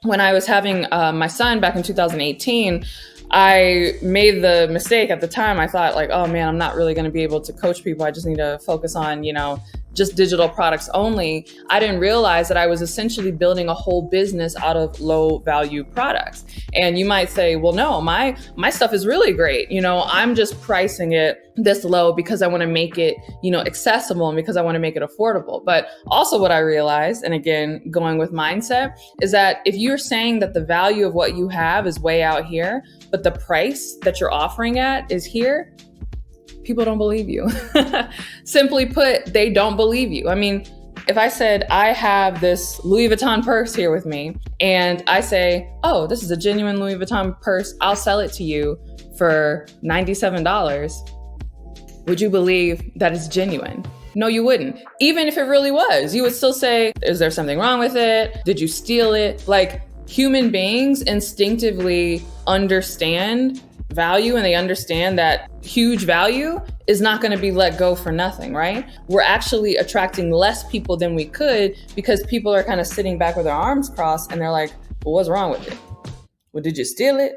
when I was having my son back in 2018, I made the mistake at the time. I thought like, oh man, I'm not really going to be able to coach people. I just need to focus on, just digital products only. I didn't realize that I was essentially building a whole business out of low value products. And you might say, well, no, my stuff is really great. I'm just pricing it this low because I want to make it, accessible and because I want to make it affordable. But also what I realized, and again, going with mindset, is that if you're saying that the value of what you have is way out here, but the price that you're offering at is here, people don't believe you. Simply put, they don't believe you. I mean, if I said, I have this Louis Vuitton purse here with me, and I say, oh, this is a genuine Louis Vuitton purse, I'll sell it to you for $97. Would you believe that it's genuine? No, you wouldn't. Even if it really was, you would still say, is there something wrong with it? Did you steal it? Like, human beings instinctively understand value, and they understand that huge value is not going to be let go for nothing, right? We're actually attracting less people than we could because people are kind of sitting back with their arms crossed and they're like, well, what's wrong with it? Well, did you steal it?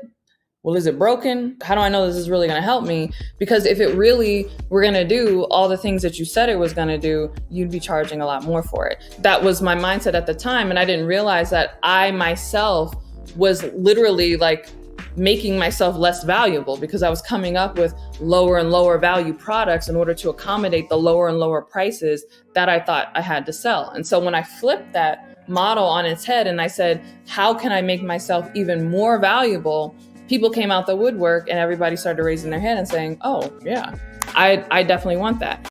Well, is it broken? How do I know this is really going to help me? Because if it really were going to do all the things that you said it was going to do, you'd be charging a lot more for it. That was my mindset at the time. And I didn't realize that I myself was literally like making myself less valuable because I was coming up with lower and lower value products in order to accommodate the lower and lower prices that I thought I had to sell. And so when I flipped that model on its head and I said, how can I make myself even more valuable? People came out the woodwork and everybody started raising their hand and saying, oh yeah, I definitely want that.